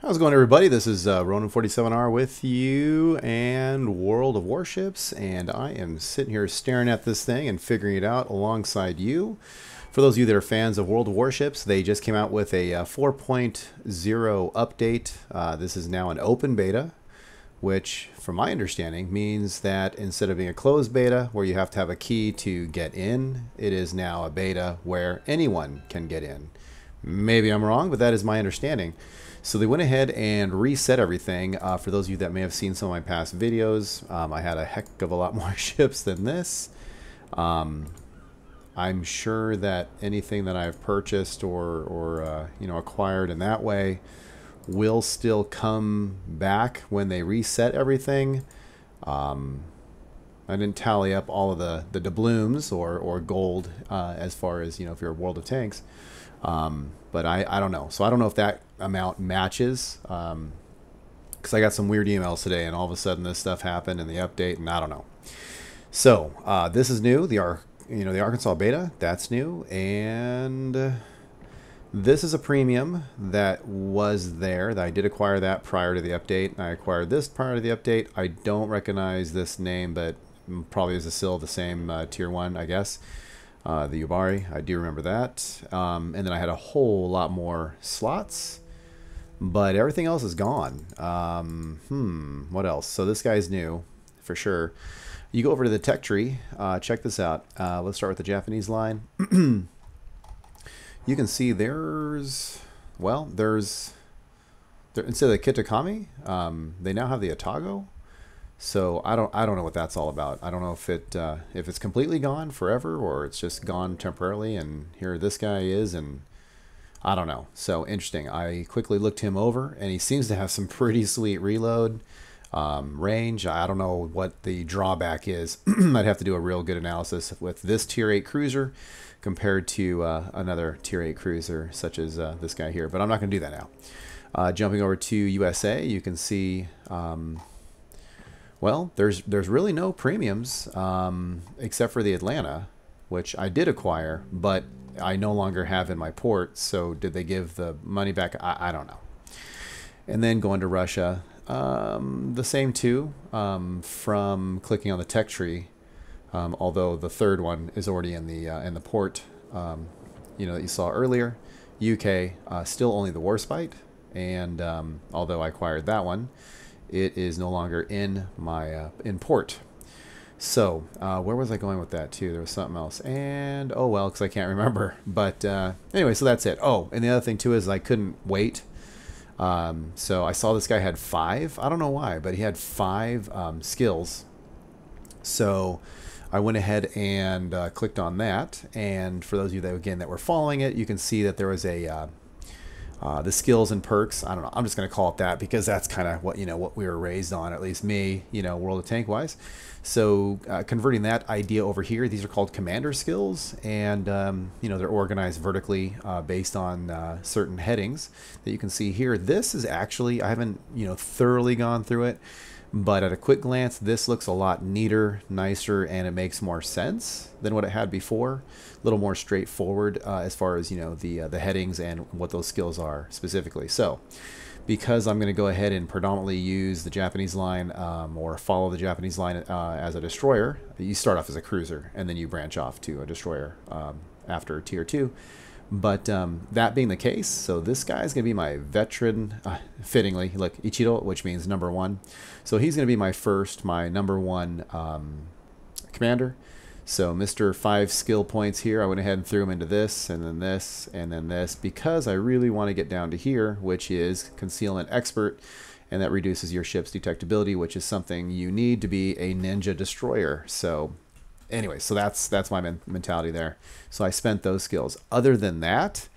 How's it going, everybody? This is Ronin47R with you and World of Warships, and I am sitting here staring at this thing and figuring it out alongside you. For those of you that are fans of World of Warships, they just came out with a 4.0 update. This is now an open beta, which, from my understanding, means that instead of being a closed beta where you have to have a key to get in, it is now a beta where anyone can get in. Maybe I'm wrong, but that is my understanding. So they went ahead and reset everything. For those of you that may have seen some of my past videos, I had a heck of a lot more ships than this. I'm sure that anything that I've purchased or acquired in that way will still come back when they reset everything. I didn't tally up all of the doubloons or gold as far as, if you're a World of Tanks. But I don't know. So I don't know if that amount matches, because I got some weird emails today and all of a sudden this stuff happened in the update and I don't know. So this is new. The Arkansas beta, that's new, and this is a premium that was there. That I did acquire that prior to the update. I acquired this prior to the update. I don't recognize this name, but probably is still the same tier 1, I guess. The Ubari, I do remember that. And then I had a whole lot more slots, but everything else is gone. What else? So this guy's new, for sure. You go over to the tech tree, check this out. Let's start with the Japanese line. You can see there's instead of the Kitakami, they now have the Otago. So I don't know what that's all about. I don't know if it's completely gone forever or it's just gone temporarily, and here this guy is, and I don't know. So interesting. I quickly looked him over and he seems to have some pretty sweet reload range. I don't know what the drawback is. I'd have to do a real good analysis with this tier 8 cruiser compared to another tier 8 cruiser such as this guy here, but I'm not going to do that now. Jumping over to USA, you can see well, there's really no premiums except for the Atlanta, which I did acquire, but I no longer have in my port. So did they give the money back? I don't know. And then going to Russia, the same two from clicking on the tech tree, although the third one is already in the port that you saw earlier. UK, still only the Warspite, and although I acquired that one, it is no longer in my in port. So where was I going with that too? There was something else, and oh well, because I can't remember. But anyway, so that's it. Oh, and the other thing too is I couldn't wait. So I saw this guy had 5. I don't know why, but he had 5 skills. So I went ahead and clicked on that. And for those of you that were following it, you can see that there was a the skills and perks. I don't know. I'm just going to call it that because that's kind of what what we were raised on, at least me, World of Tank wise. So converting that idea over here, these are called commander skills, and they're organized vertically based on certain headings that you can see here. This is actually, I haven't thoroughly gone through it, but at a quick glance, this looks a lot neater, nicer, and it makes more sense than what it had before. A little more straightforward as far as the headings and what those skills are specifically. So, because I'm going to go ahead and predominantly use the Japanese line or follow the Japanese line as a destroyer, you start off as a cruiser and then you branch off to a destroyer after tier 2. But that being the case, so this guy is going to be my veteran, fittingly, look, Ichido, which means number 1. So he's going to be my number 1 commander. So Mr. 5 skill points here, I went ahead and threw him into this, and then this, and then this, because I really want to get down to here, which is concealment expert, and that reduces your ship's detectability, which is something you need to be a ninja destroyer. So anyway, so that's my mentality there. So I spent those skills. Other than that,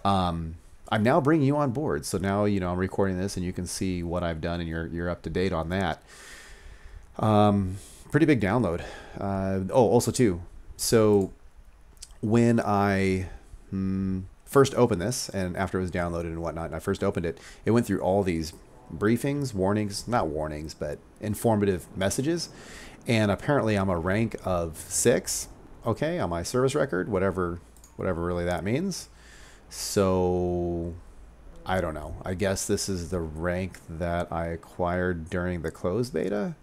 I'm now bringing you on board. So now I'm recording this, and you can see what I've done, and you're up to date on that. Pretty big download. Also too. So when I first opened this, and after it was downloaded and whatnot, and I first opened it, it went through all these briefings, warnings, not warnings, but informative messages. And apparently I'm a rank of 6, okay, on my service record, whatever really that means. So I don't know. I guess this is the rank that I acquired during the closed beta.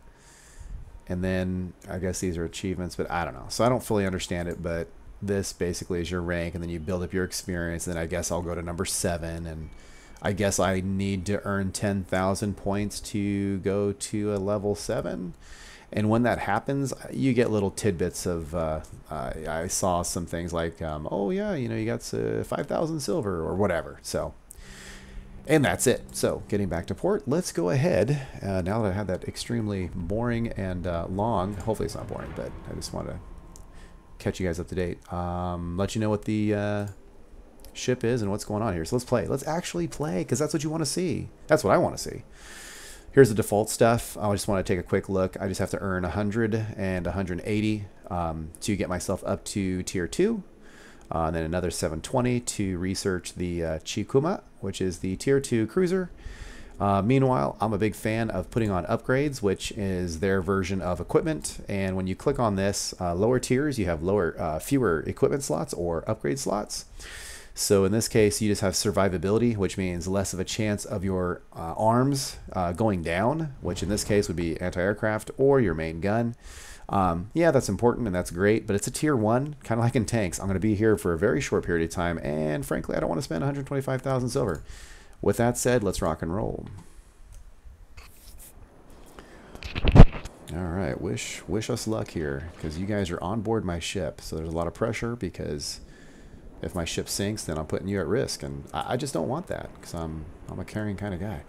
And then I guess these are achievements, but I don't know. So I don't fully understand it, but this basically is your rank, and then you build up your experience. And then I guess I'll go to number 7, and I guess I need to earn 10,000 points to go to a level 7. And when that happens, you get little tidbits of, I saw some things like, oh yeah, you know, you got 5,000 silver or whatever. So, and that's it. So getting back to port, let's go ahead. Now that I had that extremely boring and long, hopefully it's not boring, but I just want to catch you guys up to date. Let you know what the ship is and what's going on here. So let's play. Let's actually play, because that's what you want to see. That's what I want to see. Here's the default stuff. I just want to take a quick look. I just have to earn 100 and 180 to get myself up to tier 2. And then another 720 to research the Chikuma, which is the tier 2 cruiser. Meanwhile, I'm a big fan of putting on upgrades, which is their version of equipment. And when you click on this, lower tiers, you have fewer equipment slots or upgrade slots. So in this case, you just have survivability, which means less of a chance of your arms going down, which in this case would be anti-aircraft or your main gun. Yeah, that's important and that's great, but it's a tier 1, kind of like in tanks. I'm going to be here for a very short period of time, and frankly, I don't want to spend 125,000 silver. With that said, let's rock and roll. All right, wish us luck here, because you guys are on board my ship, so there's a lot of pressure, because if my ship sinks, then I'm putting you at risk, and I just don't want that, because I'm a caring kind of guy.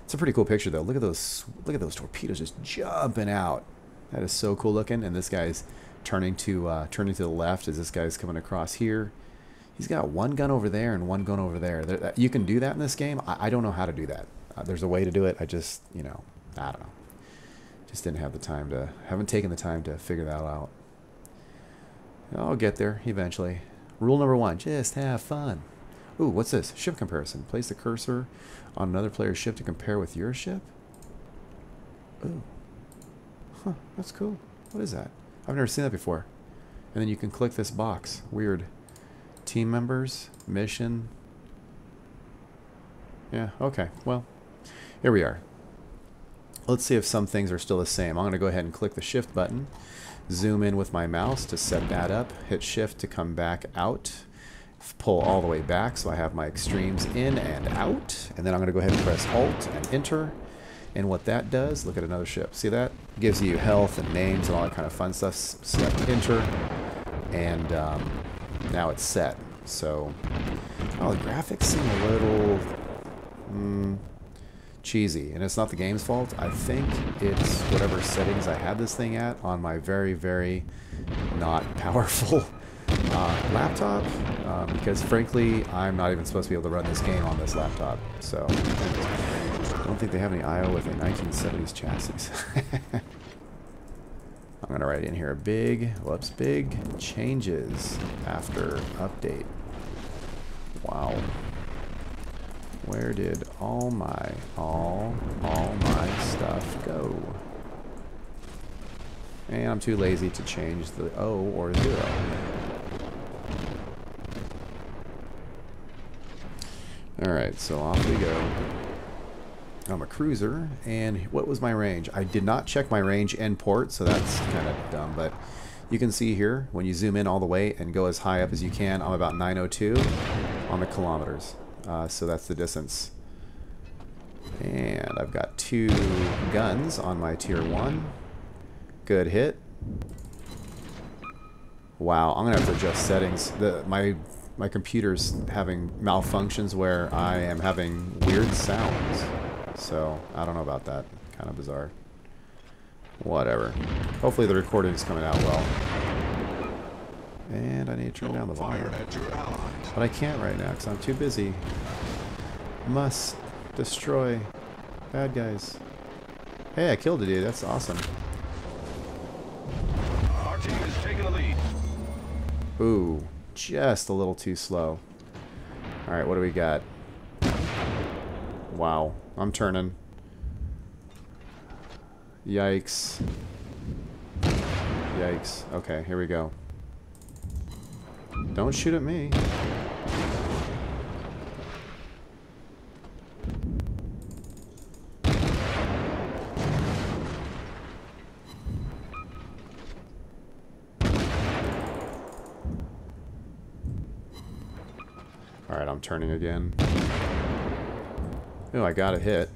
It's a pretty cool picture, though. Look at those torpedoes just jumping out. That is so cool looking. And this guy's turning to the left as this guy's coming across here. He's got one gun over there and one gun over there. You can do that in this game. I don't know how to do that. There's a way to do it. I just, you know, I don't know. Just didn't have the time to. Haven't taken the time to figure that out. I'll get there eventually. Rule number 1: just have fun. Ooh, what's this? Ship comparison. Place the cursor on another player's ship to compare with your ship. Ooh. Huh, that's cool. What is that? I've never seen that before. And then you can click this box. Weird. Team members, mission. Yeah, okay. Well, here we are. Let's see if some things are still the same. I'm going to go ahead and click the shift button. Zoom in with my mouse to set that up. Hit shift to come back out. Pull all the way back so I have my extremes in and out. And then I'm going to go ahead and press Alt and Enter. And what that does, look at another ship. See that? Gives you health and names and all that kind of fun stuff. Select Enter. And now it's set. So, oh, the graphics seem a little cheesy. And it's not the game's fault. I think it's whatever settings I had this thing at on my very, very not powerful laptop. Because frankly, I'm not even supposed to be able to run this game on this laptop. So, I don't think they have any I/O with a 1970s chassis. I'm going to write in here big changes after update. Wow. Where did all my stuff go? And I'm too lazy to change the O or 0. Alright, so off we go. I'm a cruiser, and what was my range? I did not check my range and port, so that's kind of dumb, but you can see here, when you zoom in all the way and go as high up as you can, I'm about 902 on the kilometers. So that's the distance. And I've got 2 guns on my tier 1. Good hit. Wow, I'm gonna have to adjust settings. My computer's having malfunctions where I am having weird sounds. So, I don't know about that. Kind of bizarre. Whatever. Hopefully the recording's coming out well. And I need to turn down the volume. But I can't right now because I'm too busy. Must destroy bad guys. Hey, I killed a dude. That's awesome. Our team is taking the lead. Ooh, just a little too slow. Alright, what do we got? Wow, I'm turning. Yikes. Yikes. Okay, here we go. Don't shoot at me. Alright, I'm turning again. Oh, I got a hit.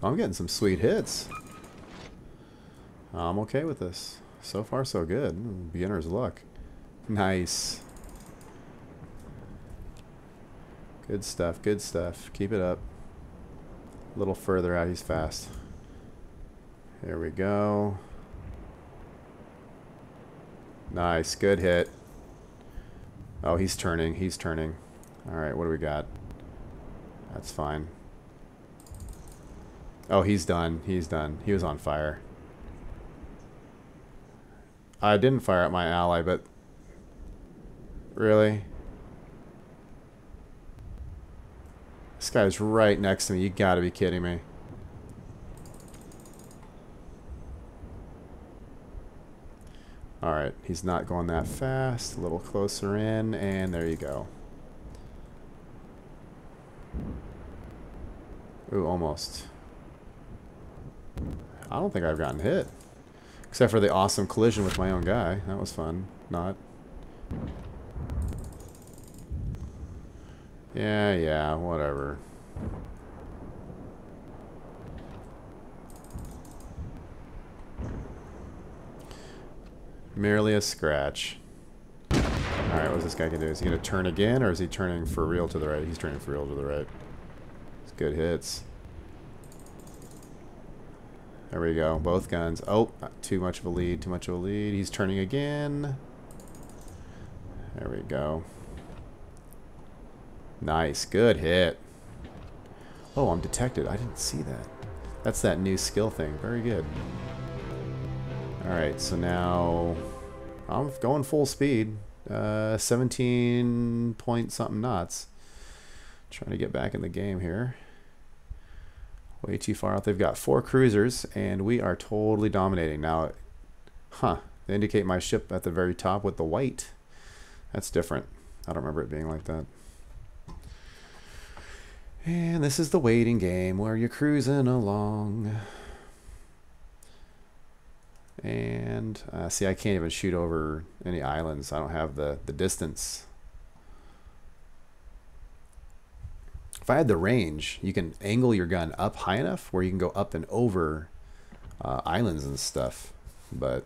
I'm getting some sweet hits. I'm okay with this. So far, so good. Beginner's luck. Nice. Good stuff, good stuff. Keep it up. A little further out, he's fast. There we go. Nice, good hit. Oh, he's turning, he's turning. Alright, what do we got? That's fine. Oh, he's done, he's done. He was on fire. I didn't fire at my ally, but... Really? This guy's right next to me. You gotta be kidding me. Alright, he's not going that fast. A little closer in, and there you go. Ooh, almost. I don't think I've gotten hit. Except for the awesome collision with my own guy. That was fun. Not. Yeah, whatever. Merely a scratch. Alright, what's this guy gonna do? Is he gonna turn again, or is he turning for real to the right? He's turning for real to the right. It's good hits. There we go. Both guns. Oh, too much of a lead. Too much of a lead. He's turning again. There we go. Nice. Good hit. Oh, I'm detected. I didn't see that. That's that new skill thing. Very good. Alright, so now I'm going full speed. 17 point something knots. Trying to get back in the game here. Way too far out. They've got 4 cruisers, and we are totally dominating. Now, they indicate my ship at the very top with the white. That's different. I don't remember it being like that. And this is the waiting game where you're cruising along. And, see, I can't even shoot over any islands. I don't have the distance. If I had the range, you can angle your gun up high enough where you can go up and over islands and stuff. But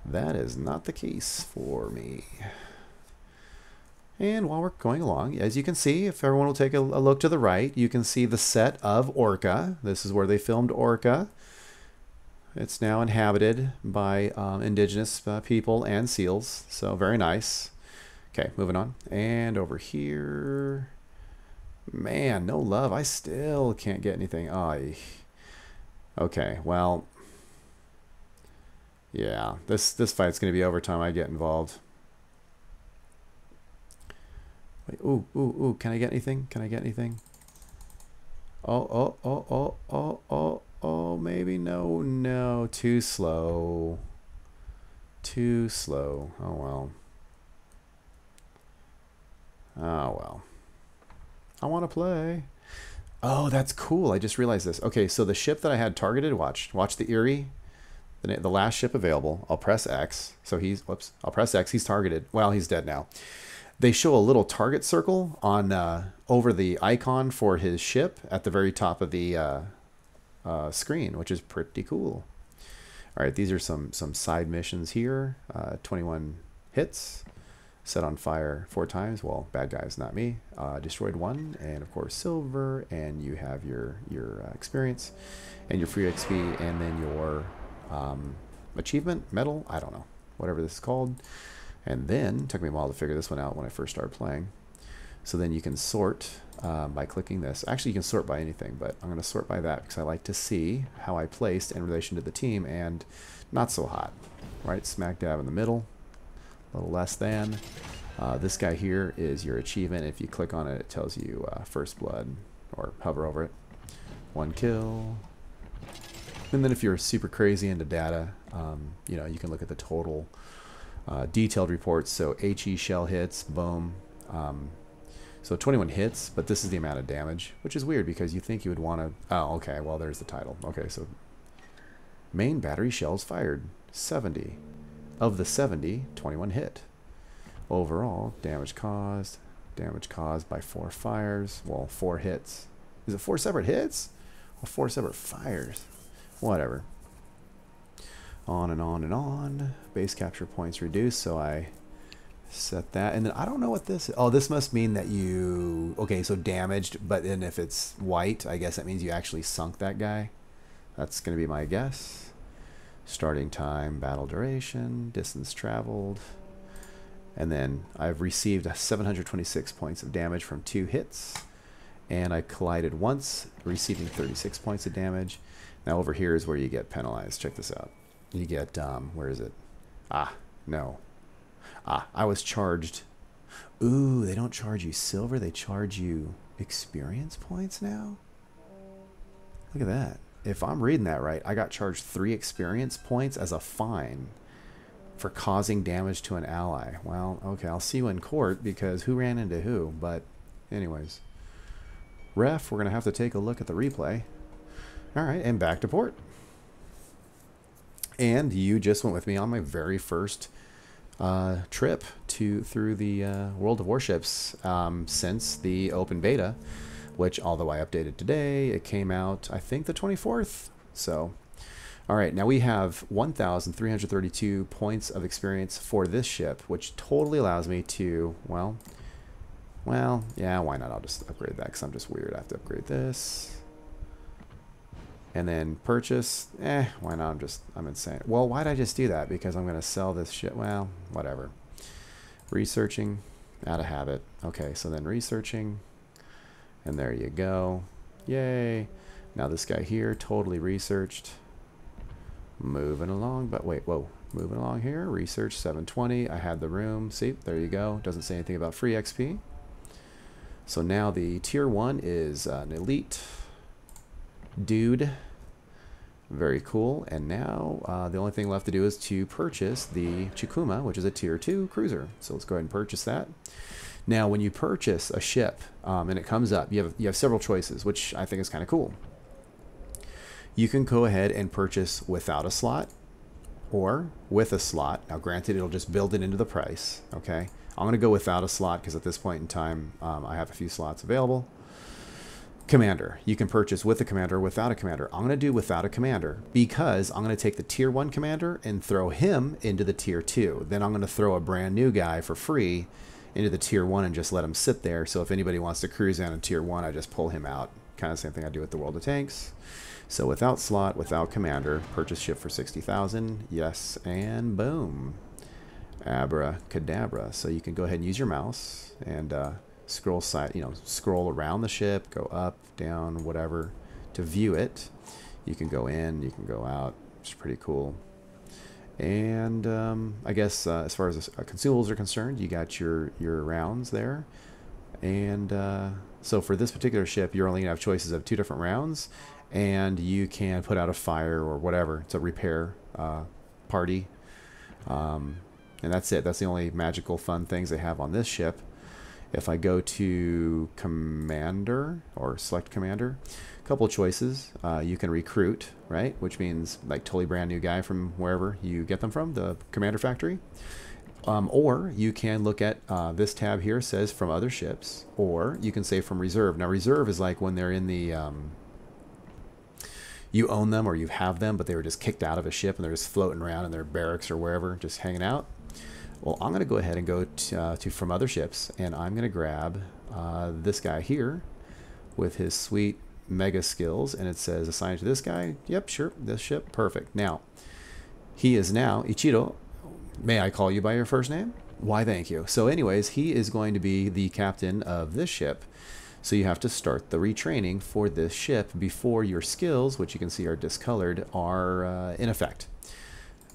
that is not the case for me. And while we're going along, as you can see, if everyone will take a look to the right, you can see the set of Orca. This is where they filmed Orca. It's now inhabited by indigenous people and seals. So very nice. Okay, moving on. And over here... Man, no love. I still can't get anything. Okay, well... Yeah, this fight's going to be over time I get involved. Wait, ooh, can I get anything? Can I get anything? Oh, maybe no, too slow. Too slow. Oh well. I want to play. Oh, that's cool. I just realized this. Okay, so the ship that I had targeted, watch the Erie, the last ship available. I'll press X. So I'll press X. He's targeted. Well, he's dead now. They show a little target circle on over the icon for his ship at the very top of the screen, which is pretty cool. All right, these are some side missions here. 21 hits, set on fire 4 times. Well, bad guys, not me. Destroyed 1, and of course silver. And you have your experience and your free XP, and then your achievement medal. I don't know, whatever this is called. And then, it took me a while to figure this one out when I first started playing. So then you can sort by clicking this. Actually, you can sort by anything, but I'm going to sort by that because I like to see how I placed in relation to the team, and not so hot. Right, smack dab in the middle, a little less than. This guy here is your achievement. If you click on it, it tells you first blood, or hover over it. 1 kill. And then if you're super crazy into data, you can look at the total detailed reports. So HE shell hits, boom. So 21 hits, but this is the amount of damage, which is weird because you think you would want to... Oh, okay, well, there's the title. Okay, so main battery shells fired, 70. of the 70, 21 hit. Overall, damage caused by 4 fires. Well, 4 hits. Is it 4 separate hits? Or 4 separate fires? Whatever. On and on and on. Base capture points reduced, so I set that. And then I don't know what this is. Oh, this must mean that you... Okay, so damaged, but then if it's white, I guess that means you actually sunk that guy. That's going to be my guess. Starting time, battle duration, distance traveled. And then I've received 726 points of damage from 2 hits. And I collided once, receiving 36 points of damage. Now over here is where you get penalized. Check this out. You get, where is it? No. I was charged. Ooh, they don't charge you silver. They charge you experience points now? Look at that. If I'm reading that right, I got charged 3 experience points as a fine for causing damage to an ally. Well, okay, I'll see you in court because who ran into who? But anyways. Ref, we're going to have to take a look at the replay. All right, and back to port. And you just went with me on my very first trip through the World of Warships since the open beta, which, although I updated today, it came out, I think, the 24th. So, all right, now we have 1,332 points of experience for this ship, which totally allows me to, well, yeah, why not? I'll just upgrade that because I'm just weird. I have to upgrade this. And then purchase, why not? I'm insane. Well, why'd I just do that? Because I'm going to sell this shit. Well, whatever. Researching, out of habit. Okay, so then researching, and there you go. Yay. Now this guy here, totally researched. Moving along, but wait, whoa. Moving along here, research 720. I had the room. See, there you go. Doesn't say anything about free XP. So now the tier 1 is an elite dude. Very cool. And now the only thing left to do is to purchase the Chikuma, which is a tier 2 cruiser. So let's go ahead and purchase that. Now when you purchase a ship and it comes up, you have several choices, which I think is kind of cool. You can go ahead and purchase without a slot or with a slot. Now granted, it'll just build it into the price. Okay, I'm going to go without a slot because at this point in time I have a few slots available. Commander. You can purchase with a commander or without a commander. I'm going to do without a commander because I'm going to take the tier 1 commander and throw him into the tier 2. Then I'm going to throw a brand new guy for free into the tier 1 and just let him sit there. So if anybody wants to cruise down in tier 1, I just pull him out. Kind of the same thing I do with the World of Tanks. So without slot, without commander, purchase ship for 60,000. Yes, and boom. Abracadabra. So you can go ahead and use your mouse and scroll around the ship, go up, down, whatever to view it. You can go in, you can go out. It's pretty cool. And I guess as far as consumables are concerned, you got your rounds there. And so for this particular ship, you're only gonna have choices of 2 different rounds, and you can put out a fire or whatever. It's a repair party, and that's it. That's the only magical fun things they have on this ship. If I go to commander or select commander, a couple of choices. You can recruit, right? Which means like totally brand new guy from wherever you get them from, the commander factory. Or you can look at this tab here, says from other ships, or you can say from reserve. Now reserve is like when they're in the, you own them or you have them, but they were just kicked out of a ship and they're just floating around in their barracks or wherever, just hanging out. Well, I'm going to go ahead and go to from other ships, and I'm going to grab this guy here with his sweet mega skills, and it says assigned to this guy. Yep, sure, this ship, perfect. Now, he is now, Ichiro, may I call you by your first name? Why, thank you. So anyways, he is going to be the captain of this ship. So you have to start the retraining for this ship before your skills, which you can see are discolored, are in effect.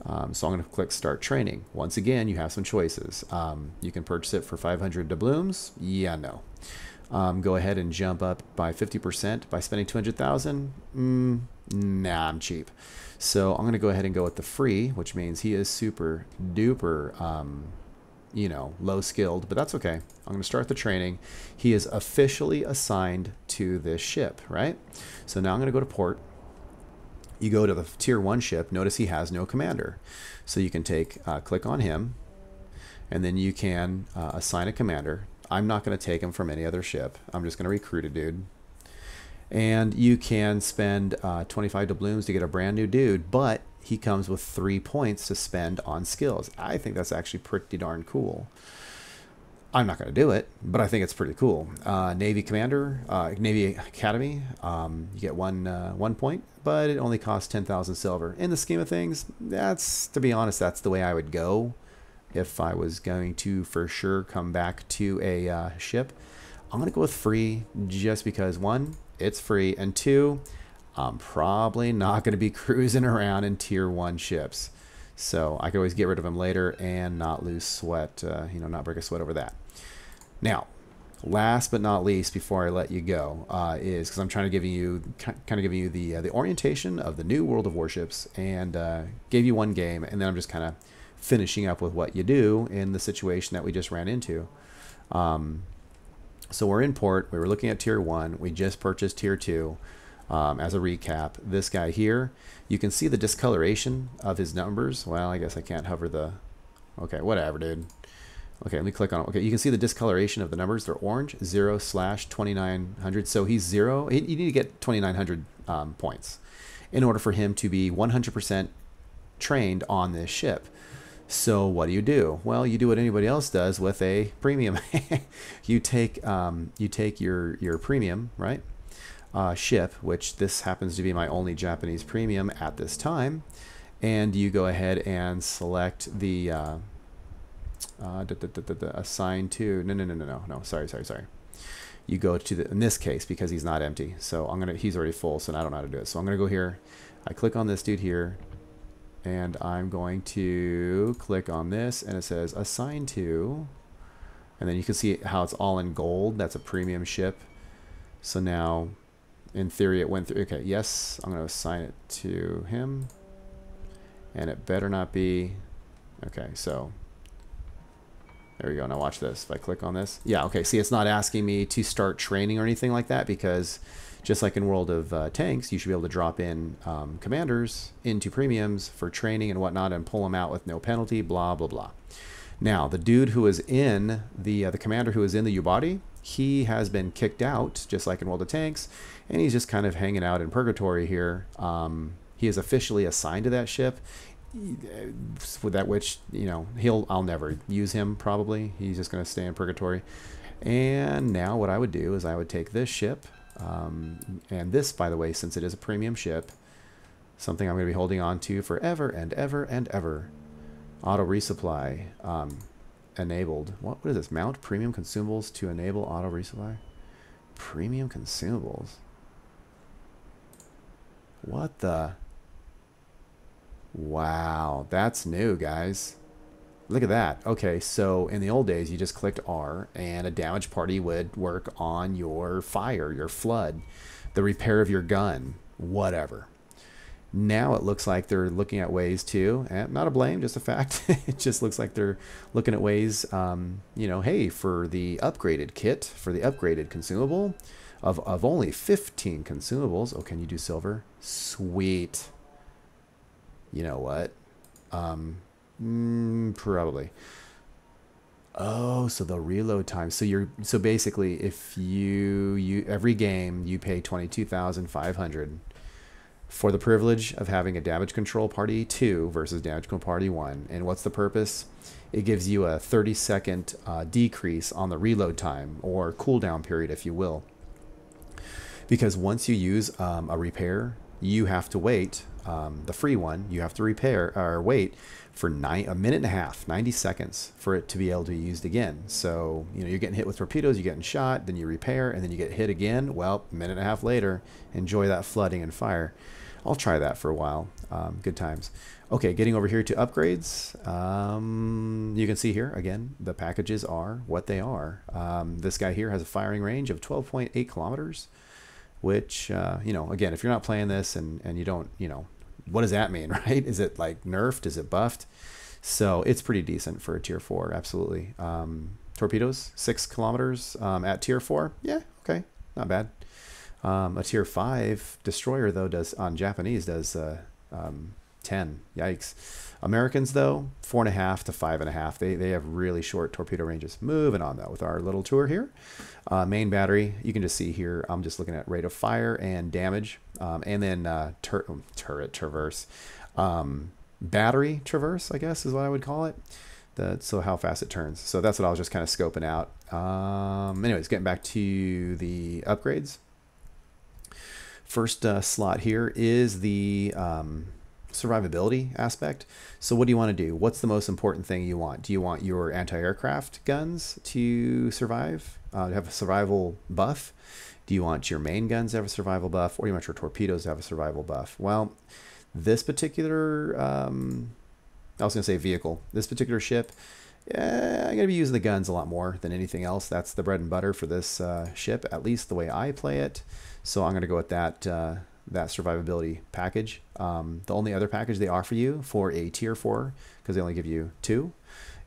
So I'm going to click Start Training. Once again, you have some choices. You can purchase it for 500 doubloons. Yeah, no. Go ahead and jump up by 50% by spending 200,000. Nah, I'm cheap. So I'm going to go ahead and go with the free, which means he is super duper, you know, low skilled, but that's okay. I'm going to start the training. He is officially assigned to this ship, right? So now I'm going to go to port. You go to the tier 1 ship. Notice he has no commander. So you can click on him, and then you can assign a commander. I'm not going to take him from any other ship. I'm just going to recruit a dude. And you can spend 25 doubloons to get a brand new dude, but he comes with 3 points to spend on skills. I think that's actually pretty darn cool. I'm not going to do it, but I think it's pretty cool. Navy Commander, Navy Academy, you get one point, but it only costs 10,000 silver. In the scheme of things, to be honest, that's the way I would go if I was going to for sure come back to a ship. I'm going to go with free just because, 1, it's free, and 2, I'm probably not going to be cruising around in tier 1 ships. So I could always get rid of them later and not lose sweat, not break a sweat over that. Now, last but not least, before I let you go, is because I'm trying to give you the orientation of the new World of Warships, and gave you one game, and then I'm just kind of finishing up with what you do in the situation that we just ran into. So we're in port. We were looking at tier 1. We just purchased tier 2. As a recap, this guy here, you can see the discoloration of his numbers. Well, I guess I can't hover the... Okay, whatever, dude. Okay, let me click on it. Okay, you can see the discoloration of the numbers. They're orange, 0/2900. So he's 0. You need to get 2900 points in order for him to be 100% trained on this ship. So what do? Well, you do what anybody else does with a premium. you take your premium, right? Ship, which this happens to be my only Japanese premium at this time, and you go ahead and select the assign to. No. Sorry. You go to in this case, because he's not empty, so he's already full, so I don't know how to do it. So I'm gonna go here. I click on this dude here, and I'm going to click on this, and it says assign to, and then you can see how it's all in gold. That's a premium ship. So now, in theory, it went through. Okay, yes, I'm going to assign it to him, and it better not be. Okay, so there we go. Now watch this. If I click on this, yeah, okay. See, it's not asking me to start training or anything like that, because just like in World of Tanks, you should be able to drop in commanders into premiums for training and whatnot, and pull them out with no penalty. Blah blah blah. Now, the dude who is in the commander who is in the Yubari, he has been kicked out, just like in World of Tanks, and he's just kind of hanging out in purgatory here. He is officially assigned to that ship, with that which, I'll never use him probably. He's just going to stay in purgatory. And now what I would do is I would take this ship, and this, by the way, since it is a premium ship, something I'm going to be holding on to forever and ever and ever. Auto resupply enabled. What is this? Mount premium consumables to enable auto resupply. Premium consumables. What the? Wow, that's new, guys. Look at that. Okay, so in the old days, you just clicked R, and a damage party would work on your fire, your flood, the repair of your gun, whatever. Now it looks like they're looking at ways to, not a blame, just a fact. It just looks like they're looking at ways, hey, for the upgraded kit, for the upgraded consumable of only 15 consumables. Oh, can you do silver? Sweet. You know what? Probably. Oh, so the reload time. So basically, if you every game you pay 22,500 for the privilege of having a damage control party 2 versus damage control party 1. And what's the purpose? It gives you a 30-second decrease on the reload time, or cooldown period, if you will. Because once you use a repair, you have to wait. The free one, you have to wait for a minute and a half, 90 seconds, for it to be able to be used again. So, you're getting hit with torpedoes, you're getting shot, then you repair, and then you get hit again. Well, a minute and a half later, enjoy that flooding and fire. I'll try that for a while. Good times. Okay, getting over here to upgrades. You can see here, again, the packages are what they are. This guy here has a firing range of 12.8 kilometers, which, again, if you're not playing this and you don't, what does that mean, right? Is it like nerfed? Is it buffed? So it's pretty decent for a tier 4, absolutely. Torpedoes, 6 kilometers at tier 4. Yeah, okay, not bad. A tier 5 destroyer, though, does on Japanese does 10. Yikes. Americans, though, 4.5 to 5.5. They have really short torpedo ranges. Moving on, though, with our little tour here. Main battery, you can just see here, I'm just looking at rate of fire and damage. And then turret traverse. Battery traverse, I guess, is what I would call it. So how fast it turns. So that's what I was just kind of scoping out. Anyways, getting back to the upgrades. First slot here is the survivability aspect. So what do you want to do? What's the most important thing you want? Do you want your anti-aircraft guns to survive, have a survival buff? Do you want your main guns to have a survival buff? Or do you want your torpedoes to have a survival buff? Well, this particular, I was going to say vehicle, this particular ship, I'm going to be using the guns a lot more than anything else. That's the bread and butter for this ship, at least the way I play it. So I'm going to go with that that survivability package. The only other package they offer you for a tier 4, because they only give you 2,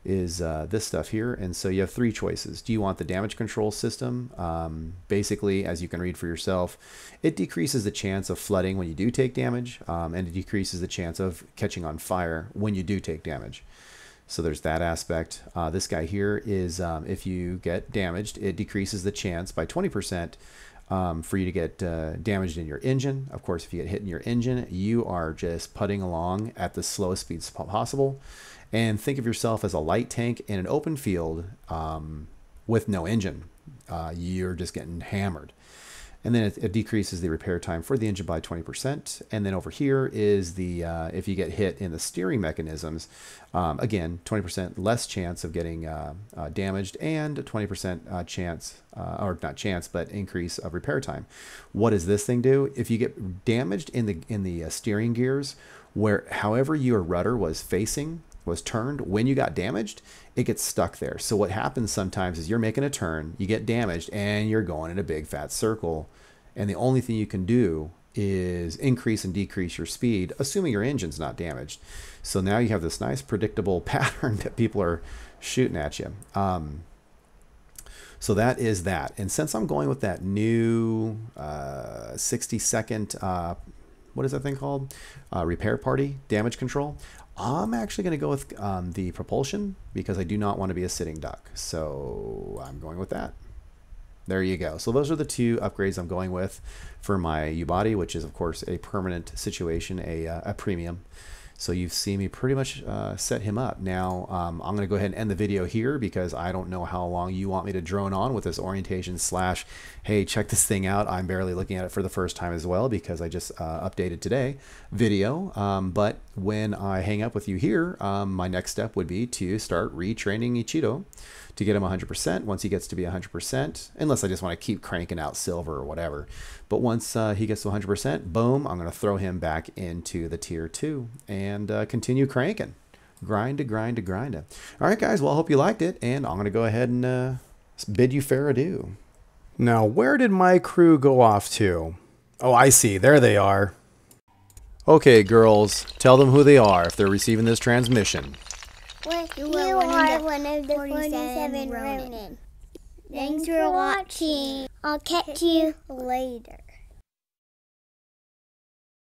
is this stuff here. And so you have 3 choices. Do you want the damage control system? Basically, as you can read for yourself, it decreases the chance of flooding when you do take damage, and it decreases the chance of catching on fire when you do take damage. So there's that aspect. This guy here is if you get damaged, it decreases the chance by 20% for you to get damaged in your engine. Of course, if you get hit in your engine, you are just putting along at the slowest speeds possible. And think of yourself as a light tank in an open field with no engine. You're just getting hammered. And then it decreases the repair time for the engine by 20%. And then over here is the, if you get hit in the steering mechanisms, again, 20% less chance of getting damaged, and a 20% chance, or not chance, but increase of repair time. What does this thing do? If you get damaged in the steering gears, where however your rudder was facing, was turned when you got damaged, it gets stuck there. So what happens sometimes is you're making a turn, you get damaged, and you're going in a big fat circle. And the only thing you can do is increase and decrease your speed, assuming your engine's not damaged. So now you have this nice predictable pattern that people are shooting at you. So that is that. And since I'm going with that new 60-second, what is that thing called? Repair party damage control. I'm actually going to go with the propulsion, because I do not want to be a sitting duck. So I'm going with that. There you go. So those are the 2 upgrades I'm going with for my U-body, which is, of course, a permanent situation, a premium. So you've seen me pretty much set him up. Now, I'm going to go ahead and end the video here, because I don't know how long you want me to drone on with this orientation / hey, check this thing out. I'm barely looking at it for the first time as well, because I just updated today video. But when I hang up with you here, my next step would be to start retraining Ichido to get him 100% once he gets to be 100%, unless I just want to keep cranking out silver or whatever. But once he gets to 100%, boom, I'm going to throw him back into the tier 2 and continue cranking. Grind to grind to grind. All right, guys, well, I hope you liked it, and I'm going to go ahead and bid you fair adieu. Now, where did my crew go off to? Oh, I see. There they are. Okay, girls, tell them who they are if they're receiving this transmission. You are one of the 47 Ronin. Thanks for watching. I'll catch you later.